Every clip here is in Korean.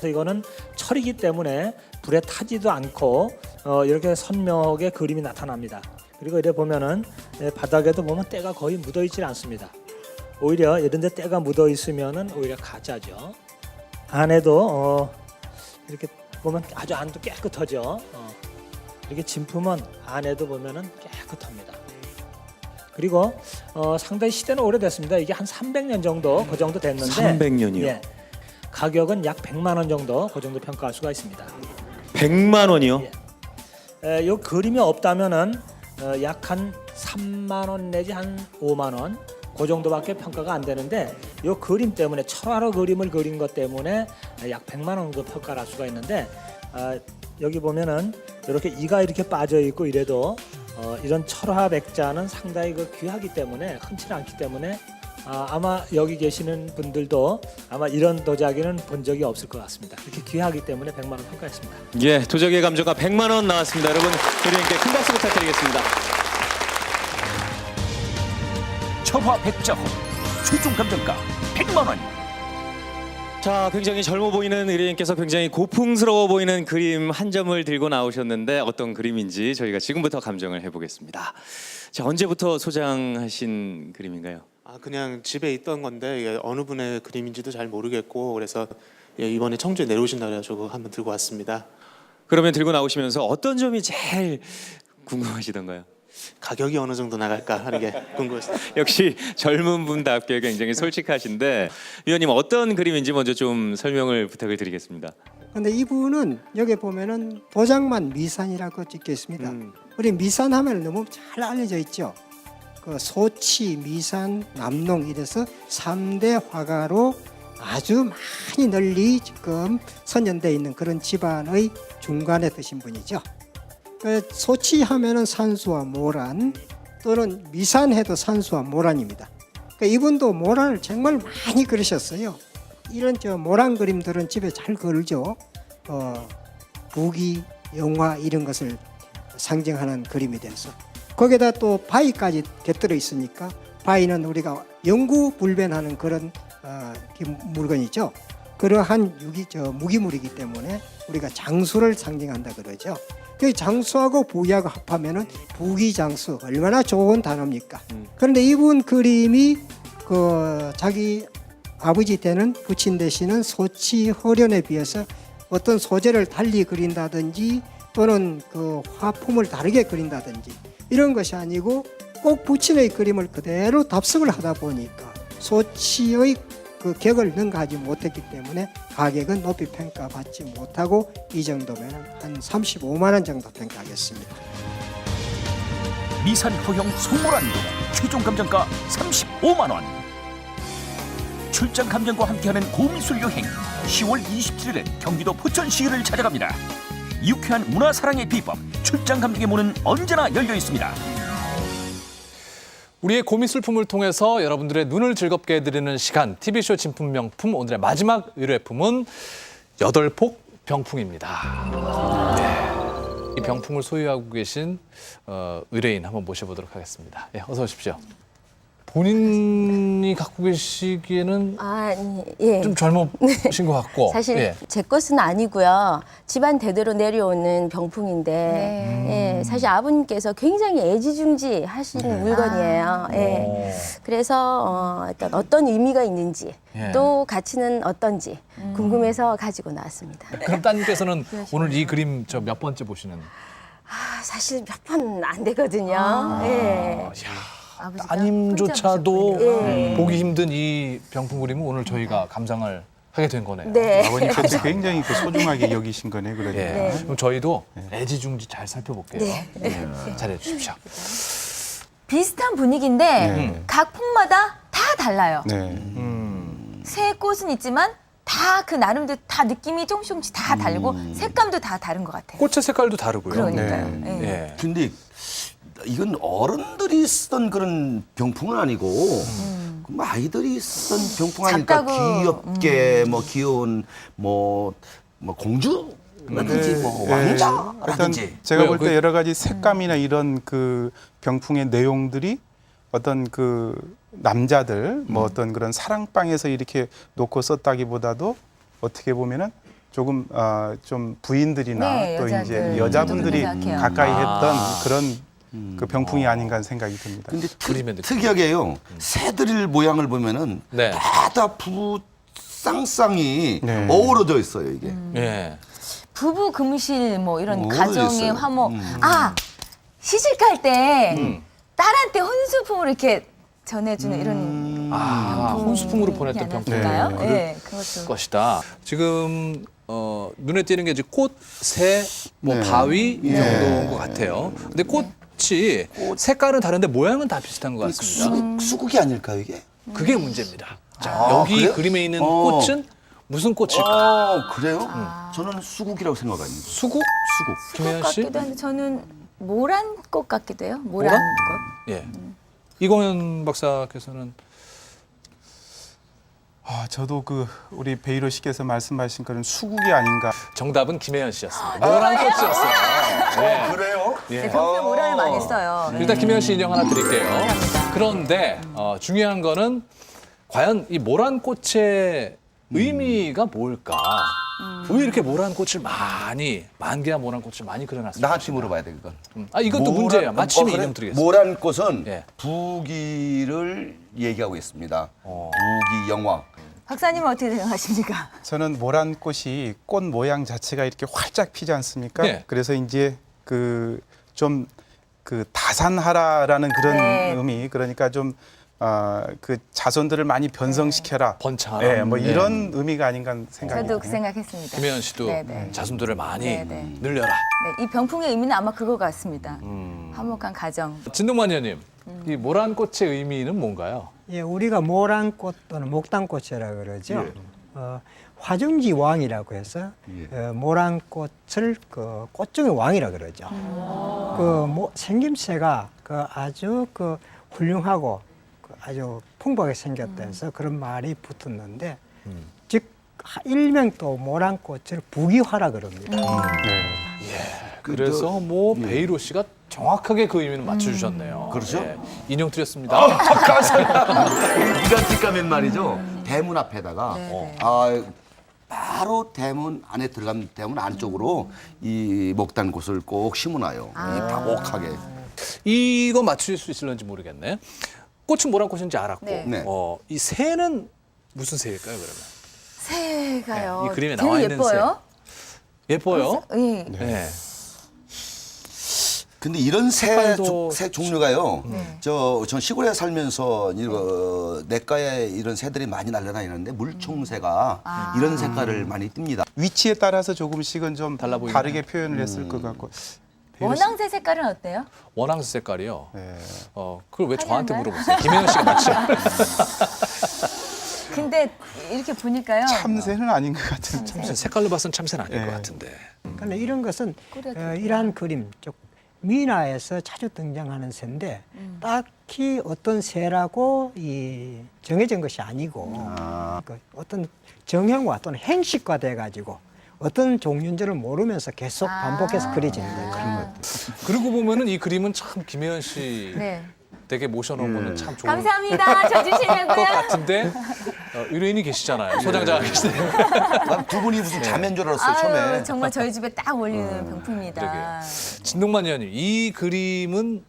그래서 이거는 철이기 때문에 불에 타지도 않고 이렇게 선명하게 그림이 나타납니다. 그리고 이래 보면은 바닥에도 보면 때가 거의 묻어 있지 않습니다. 오히려 이런 데 때가 묻어 있으면은 오히려 가짜죠. 안에도 이렇게 보면 아주 안도 깨끗하죠. 이렇게 진품은 안에도 보면은 깨끗합니다. 그리고 상당히 시대는 오래됐습니다. 이게 한 300년 정도 그 정도 됐는데 300년이요? 예, 가격은 약 100만 원 정도 그 정도 평가할 수가 있습니다. 100만 원이요? 이 그림이 없다면은 약 한 3만 원 내지 한 5만 원 그 정도밖에 평가가 안 되는데 이 그림 때문에 철화로 그림을 그린 것 때문에 약 100만 원 정도 평가를 할 수가 있는데 여기 보면은 이렇게 이가 이렇게 빠져 있고 이래도 이런 철화 백자는 상당히 귀하기 때문에 흔치 않기 때문에 아마 여기 계시는 분들도 아마 이런 도자기는 본 적이 없을 것 같습니다. 이렇게 귀하기 때문에 100만 원 평가했습니다. 예, 도자기의 감정가 100만 원 나왔습니다. 여러분, 우리님께 큰 박수 부탁드리겠습니다. 철화 백자호 최종 감정가 100만 원. 자, 굉장히 젊어 보이는 의뢰인께서 굉장히 고풍스러워 보이는 그림 한 점을 들고 나오셨는데 어떤 그림인지 저희가 지금부터 감정을 해보겠습니다. 자, 언제부터 소장하신 그림인가요? 그냥 집에 있던 건데 이게 어느 분의 그림인지도 잘 모르겠고 그래서 이번에 청주에 내려오신다 그래가지고 한번 들고 왔습니다. 그러면 들고 나오시면서 어떤 점이 제일 궁금하시던가요? 가격이 어느 정도 나갈까 하는 게 궁금했어요. 역시 젊은 분답게 굉장히 솔직하신데 위원님 어떤 그림인지 먼저 좀 설명을 부탁을 드리겠습니다. 근데 이분은 여기 보면은 도장만 미산이라고 찍혀 있습니다. 우리 미산 하면 너무 잘 알려져 있죠. 그 소치, 미산, 남농 이래서 3대 화가로 아주 많이 널리 지금 선전되어 있는 그런 집안의 중간에 드신 분이죠. 소치 하면은 산수와 모란 또는 미산해도 산수와 모란입니다. 그러니까 이분도 모란을 정말 많이 그리셨어요. 이런 모란 그림들은 집에 잘 걸죠. 무기, 영화 이런 것을 상징하는 그림이 돼서 거기다 또 바위까지 곁들여 있으니까 바위는 우리가 영구불변하는 그런 물건이죠. 그러한 무기물이기 때문에 우리가 장수를 상징한다 그러죠. 그 장수하고 부귀하고 합하면은 부귀장수 얼마나 좋은 단어입니까? 그런데 이분 그림이 자기 아버지 때는 부친 되시는 소치 허련에 비해서 어떤 소재를 달리 그린다든지 또는 그 화품을 다르게 그린다든지 이런 것이 아니고 꼭 부친의 그림을 그대로 답습을 하다 보니까 소치의 그 격을 능가하지 못했기 때문에 가격은 높이 평가받지 못하고 이 정도면 한 35만 원 정도 평가하겠습니다. 미산 허용 소모란도 최종 감정가 35만 원. 출장 감정과 함께하는 고미술 여행 10월 27일엔 경기도 포천시를 찾아갑니다. 유쾌한 문화사랑의 비법 출장 감정의 문은 언제나 열려 있습니다. 우리의 고미술품을 통해서 여러분들의 눈을 즐겁게 해드리는 시간 TV쇼 진품 명품 오늘의 마지막 의뢰품은 8폭 병풍입니다. 네. 이 병풍을 소유하고 계신 의뢰인 한번 모셔보도록 하겠습니다. 네, 어서 오십시오. 본인이 갖고 계시기에는 예. 좀 젊으신 것 같고 사실 예. 제 것은 아니고요. 집안 대대로 내려오는 병풍인데 예, 사실 아버님께서 굉장히 애지중지 하신 물건이에요. 예. 그래서 어떤 의미가 있는지 예. 또 가치는 어떤지 궁금해서 가지고 나왔습니다. 그럼 따님께서는 오늘 이 그림 몇 번째 보시는? 사실 몇 번 안 되거든요. 예. 따님조차도 보기 힘든 이 병풍 그림을 오늘 저희가 감상을 하게 된 거네요. 네. 아버님께서 굉장히 소중하게 여기신 거네, 그러니까. 예. 그럼 저희도 애지중지 잘 살펴볼게요. 네. 잘해 주십시오. 비슷한 분위기인데 각 폭마다 다 달라요. 네. 새 꽃은 있지만 다 그 나름대로 다 느낌이 조금씩 다 다르고 색감도 다 다른 것 같아요. 꽃의 색깔도 다르고요. 그러니까요. 네. 예. 예. 근데 이건 어른들이 쓰던 그런 병풍은 아니고 뭐 아이들이 쓰던 병풍 아닐까. 작가고, 귀엽게 뭐 귀여운 뭐 공주라든지 뭐 일단 왕자라든지. 제가 볼 왜요? 때 여러 가지 색감이나 이런 그 병풍의 내용들이 어떤 그 남자들 뭐 어떤 그런 사랑방에서 이렇게 놓고 썼다기보다도 어떻게 보면은 조금 좀 부인들이나 네, 또 여자들. 이제 여자분들이 좀 생각해요. 가까이 했던 그런 그 병풍이 아닌가 하는 생각이 듭니다. 근데 그림의 느낌. 특이하게요. 새들 모양을 보면은 네. 다 부부 쌍쌍이 네. 어우러져 있어요 이게. 예. 부부 금실 뭐 이런 어우러져 가정의 있어요. 화목. 아 시집 갈 때 딸한테 혼수품을 이렇게 전해주는 이런 혼수품으로 보냈던 병풍인가요? 병풍인가요? 네, 그것도. 것이다. 지금 눈에 띄는 게 이제 꽃, 새, 뭐 네. 바위 이 정도인 것 같아요. 근데 꽃이 색깔은 다른데 모양은 다 비슷한 것 같습니다. 수국이 아닐까요 이게? 그게 문제입니다. 자, 아, 여기 그래요? 그림에 있는 꽃은 무슨 꽃일까? 그래요? 저는 수국이라고 생각합니다. 수국? 수국. 김혜연 씨? 같기도 한데 저는 모란꽃 같기도 해요. 모란꽃. 예. 이공현 박사께서는 저도 그 우리 베이로 씨께서 말씀하신 그런 수국이 아닌가. 정답은 김혜연 씨였습니다. 모란 꽃이었어요. 네. 그래요? 네, 평소에 모란을 많이 써요. 네. 일단 김혜연 씨 인형 하나 드릴게요. 감사합니다. 그런데 중요한 거는 과연 이 모란 꽃의 의미가 뭘까? 왜 이렇게 모란 꽃을 만개한 모란 꽃을 많이 그려놨을까? 나한테 물어봐야 돼 그건. 이것도 문제예요. 마침에 인형 드리겠습니다. 모란 꽃은 예. 부귀를 얘기하고 있습니다. 부귀 영화. 박사님은 어떻게 생각하십니까? 저는 모란 꽃이 꽃 모양 자체가 이렇게 활짝 피지 않습니까? 네. 그래서 이제 그 좀 그 다산하라라는 그런 네. 의미, 그러니까 좀 그 자손들을 많이 변성시켜라. 번창하라. 네, 뭐 이런 의미가 아닌가 생각이 저도 그 듭니다. 생각했습니다. 김혜연 씨도 네네. 자손들을 많이 네네. 늘려라. 네, 이 병풍의 의미는 아마 그거 같습니다. 화목한 가정. 진동만 의원님, 이 모란 꽃의 의미는 뭔가요? 예, 우리가 모란꽃 또는 목단꽃이라 그러죠. 화중지 왕이라고 해서 모란꽃을 그 꽃 중의 왕이라 그러죠. 생김새가 아주 훌륭하고 아주 풍부하게 생겼다 해서 그런 말이 붙었는데 즉 일명 또 모란꽃을 부귀화라 그럽니다. 그래서 뭐 베이로 씨가 정확하게 그 의미는 맞춰주셨네요. 그렇죠? 예. 인형 드렸습니다. 이런 뒷가면 말이죠. 대문 앞에다가 네네. 바로 대문 안에 들어가면 대문 안쪽으로 이 목단꽃을 꼭 심어놔요. 이 다복하게. 이거 맞추실 수 있을런지 모르겠네. 꽃은 모란 꽃인지 알았고, 네. 네. 이 새는 무슨 새일까요, 그러면? 새가요. 네, 이 그림에 되게 나와 있는 예뻐요. 예뻐요? 예. 네. 근데 이런 색깔도 새 종류가요. 네. 전 시골에 살면서 냇가에 이런 새들이 많이 날아다니는데 물총새가 이런 색깔을 많이 띱니다. 위치에 따라서 조금씩은 좀 달라 보이네. 다르게 표현을 했을 것 같고. 베이로 씨- 원앙새 색깔은 어때요? 원앙새 색깔이요. 네. 그걸 왜 저한테 하얀가요? 물어보세요? 김혜연 씨가 맞죠? 근데 이렇게 보니까요. 참새는 아닌 것 같은. 참새 색깔로 봐서는 참새는 아닐 네. 것 같은데. 그러니까 이런 것은 꾸려도 이러한 그림, 즉 미나에서 자주 등장하는 새인데 딱히 어떤 새라고 정해진 것이 아니고 어떤 정형화 또는 행식화 돼가지고 어떤 종류인지를 모르면서 계속 반복해서 그려지는 그런 것. 그러고 보면은 이 그림은 참 김혜연 씨 네. 댁에 모셔놓은 거는 참 좋은 감사합니다. 저 것 주시려고요. 같은데 의뢰인이 계시잖아요. 소장자가 계시네요. 두 분이 무슨 자매인 줄 알았어요, 아유, 처음에. 정말 저희 집에 딱 어울리는 병풍입니다. 진동만 의원님, 이 그림은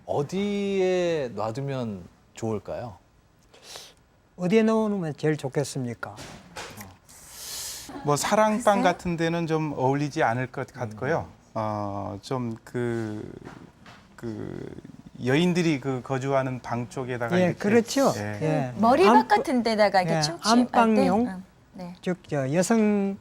어디에 놔두면 좋을까요? 어디에 넣어놓으면 제일 좋겠습니까? 뭐 사랑방 같은 데는 좀 어울리지 않을 것 같고요. 좀 그 여인들이 거주하는 방 쪽에다가 예, 이렇게, 그렇죠. 예. 예. 머리박 같은 데다가 이렇게 예, 춤추할 안방용? 때. 네. 즉 여성이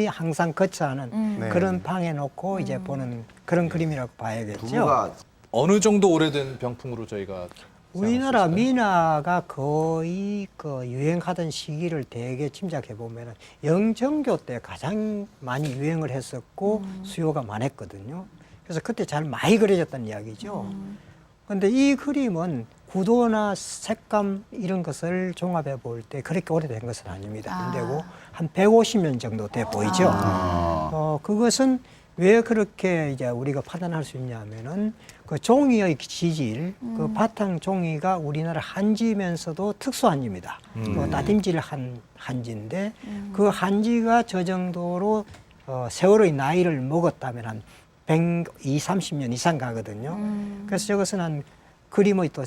항상 거처하는 네. 그런 방에 놓고 이제 보는 그런 그림이라고 봐야겠죠. 부부가 어느 정도 오래된 병풍으로 저희가 우리나라 생각할 수 있을까요? 미나가 거의 유행하던 시기를 대개 짐작해 보면 영정교 때 가장 많이 유행을 했었고 수요가 많았거든요. 그래서 그때 잘 많이 그려졌다는 이야기죠. 그런데 이 그림은 구도나 색감 이런 것을 종합해 볼 때 그렇게 오래된 것은 아닙니다. 근데고 한 150년 정도 돼 보이죠. 그것은 왜 그렇게 이제 우리가 판단할 수 있냐면은 그 종이의 지질, 그 바탕 종이가 우리나라 한지면서도 특수 한지입니다. 그 다림질을 한 한지인데 그 한지가 저 정도로 세월의 나이를 먹었다면 한 120, 30년 이상 가거든요. 그래서 저것은 한 그림의 또